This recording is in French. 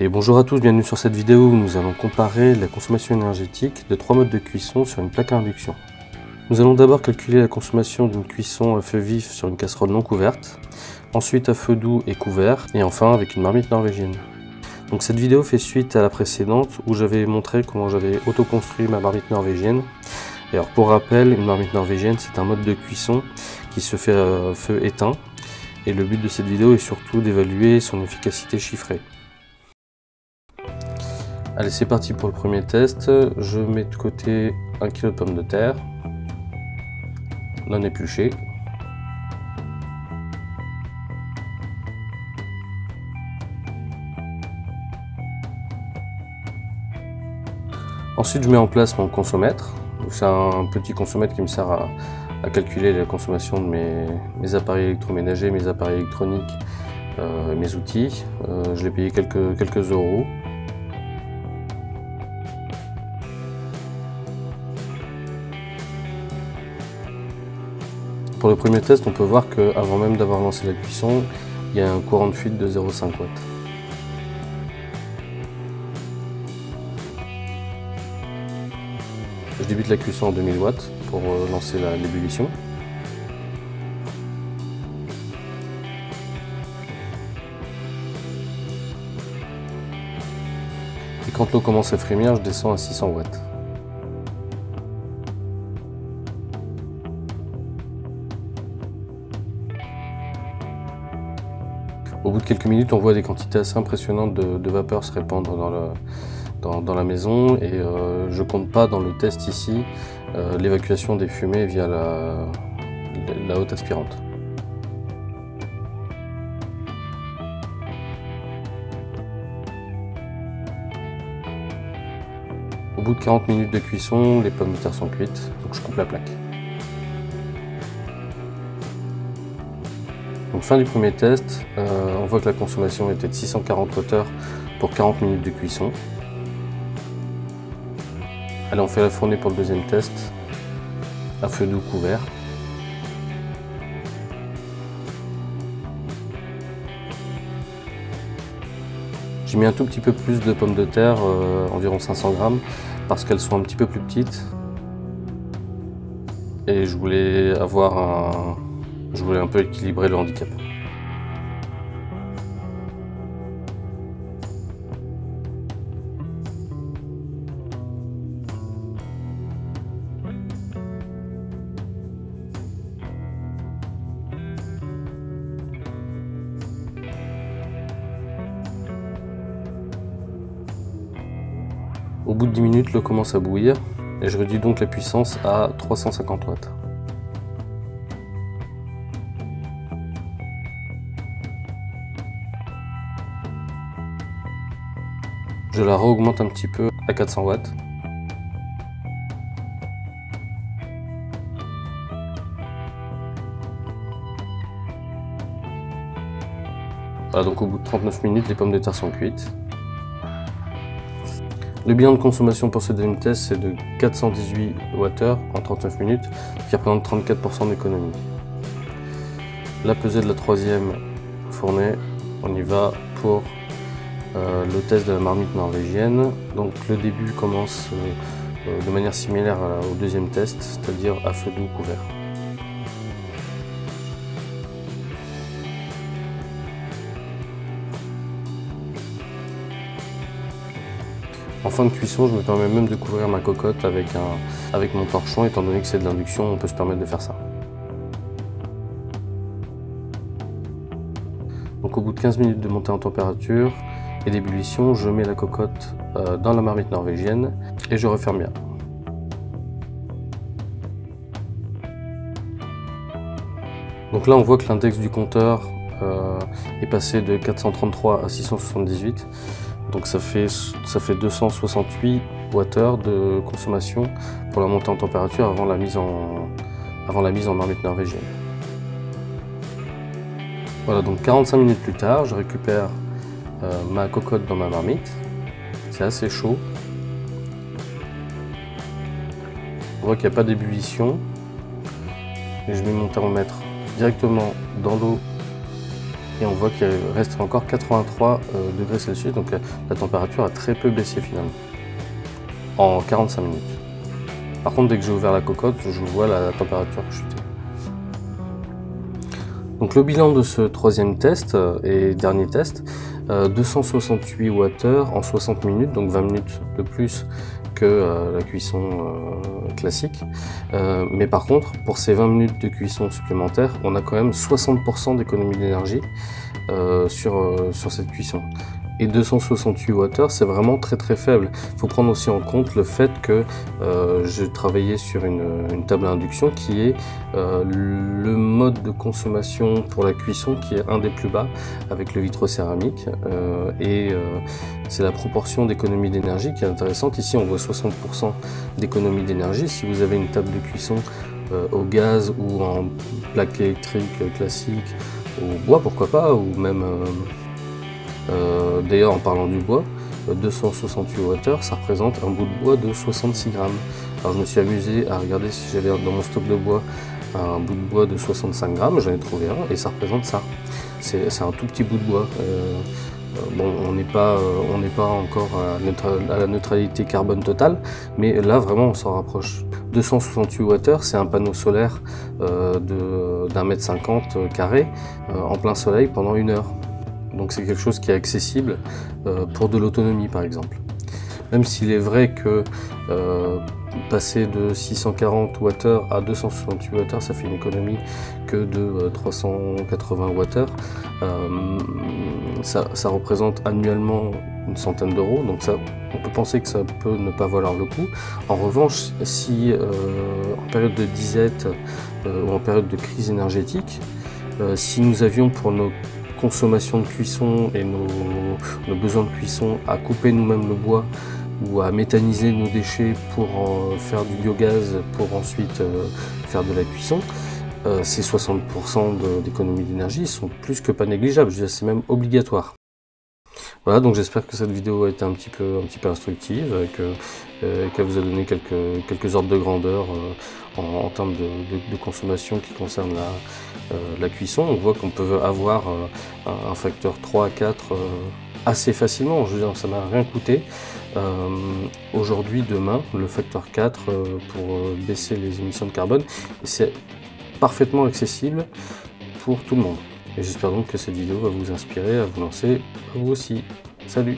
Et bonjour à tous, bienvenue sur cette vidéo où nous allons comparer la consommation énergétique de 3 modes de cuisson sur une plaque à induction. Nous allons d'abord calculer la consommation d'une cuisson à feu vif sur une casserole non couverte, ensuite à feu doux et couvert, et enfin avec une marmite norvégienne. Donc cette vidéo fait suite à la précédente où j'avais montré comment j'avais auto-construit ma marmite norvégienne. Et alors pour rappel, une marmite norvégienne c'est un mode de cuisson qui se fait à feu éteint. Et le but de cette vidéo est surtout d'évaluer son efficacité chiffrée. Allez, c'est parti pour le premier test. Je mets de côté 1 kg de pommes de terre, non épluchées. Ensuite, je mets en place mon consomètre. C'est un petit consomètre qui me sert à calculer la consommation de mes appareils électroménagers, mes appareils électroniques, mes outils. Je l'ai payé quelques euros. Pour le premier test, on peut voir qu'avant même d'avoir lancé la cuisson, il y a un courant de fuite de 0,5 watts. Je débute la cuisson en 2000 watts pour lancer l'ébullition. Et quand l'eau commence à frémir, je descends à 600 watts. Au bout de quelques minutes, on voit des quantités assez impressionnantes de vapeur se répandre dans la maison et je compte pas dans le test ici l'évacuation des fumées via la haute aspirante. Au bout de 40 minutes de cuisson, les pommes de terre sont cuites, donc je coupe la plaque. Donc fin du premier test, on voit que la consommation était de 640 Wh pour 40 minutes de cuisson. Allez, on fait la fournée pour le deuxième test, à feu doux couvert. J'ai mis un tout petit peu plus de pommes de terre, environ 500 grammes, parce qu'elles sont un petit peu plus petites. Et je voulais un peu équilibrer le handicap. Au bout de 10 minutes, l'eau commence à bouillir et je réduis donc la puissance à 350 watts. Je la réaugmente un petit peu à 400 watts. Voilà, donc au bout de 39 minutes, les pommes de terre sont cuites. Le bilan de consommation pour ce deuxième test, c'est de 418 Wh en 39 minutes, qui représente 34% d'économie. La pesée de la troisième fournée, on y va pour le test de la marmite norvégienne. Donc le début commence de manière similaire au deuxième test, c'est-à-dire à feu doux couvert. En fin de cuisson, je me permets même de couvrir ma cocotte avec mon torchon, étant donné que c'est de l'induction, on peut se permettre de faire ça. Donc au bout de 15 minutes de montée en température et d'ébullition, je mets la cocotte dans la marmite norvégienne et je referme bien. Donc là on voit que l'index du compteur est passé de 433 à 678. Donc ça fait 268 Wh de consommation pour la montée en température avant la mise en marmite norvégienne. Voilà, donc 45 minutes plus tard, je récupère ma cocotte dans ma marmite. C'est assez chaud. On voit qu'il n'y a pas d'ébullition. Et je mets mon thermomètre directement dans l'eau et on voit qu'il reste encore 83 degrés Celsius, donc la température a très peu baissé finalement, en 45 minutes. Par contre, dès que j'ai ouvert la cocotte, je vois la température chuter. Donc le bilan de ce troisième test et dernier test, 268 Wh en 60 minutes, donc 20 minutes de plus que la cuisson classique. Mais par contre, pour ces 20 minutes de cuisson supplémentaires, on a quand même 60% d'économie d'énergie sur cette cuisson. Et 268 Wh, c'est vraiment très très faible. Il faut prendre aussi en compte le fait que je travaillais sur une table à induction qui est le mode de consommation pour la cuisson qui est un des plus bas avec le vitrocéramique. C'est la proportion d'économie d'énergie qui est intéressante. Ici, on voit 60% d'économie d'énergie. Si vous avez une table de cuisson au gaz ou en plaque électrique classique, au bois, pourquoi pas, ou même... D'ailleurs, en parlant du bois, 268 Wh, ça représente un bout de bois de 66 grammes. Alors je me suis amusé à regarder si j'avais dans mon stock de bois un bout de bois de 65 grammes, j'en ai trouvé un et ça représente ça. C'est un tout petit bout de bois. Bon, on n'est pas encore à la neutralité carbone totale, mais là vraiment on s'en rapproche. 268 Wh, c'est un panneau solaire d'un mètre 50 carré en plein soleil pendant 1 heure. Donc c'est quelque chose qui est accessible pour de l'autonomie par exemple. Même s'il est vrai que passer de 640 Wh à 268 Wh, ça fait une économie que de 380 Wh. Ça représente annuellement une centaine d'euros, donc ça, on peut penser que ça peut ne pas valoir le coup. En revanche, si en période de disette ou en période de crise énergétique, si nous avions pour nos consommation de cuisson et nos besoins de cuisson à couper nous-mêmes le bois ou à méthaniser nos déchets pour faire du biogaz pour ensuite faire de la cuisson, ces 60% d'économie d'énergie sont plus que pas négligeables, c'est même obligatoire. Voilà, donc j'espère que cette vidéo a été un petit peu instructive, qu'elle vous a donné quelques ordres de grandeur en termes de consommation qui concerne la cuisson. On voit qu'on peut avoir un facteur 3 à 4 assez facilement, je veux dire, ça m'a rien coûté. Aujourd'hui, demain, le facteur 4 pour baisser les émissions de carbone, c'est parfaitement accessible pour tout le monde. Et j'espère donc que cette vidéo va vous inspirer à vous lancer vous aussi. Salut!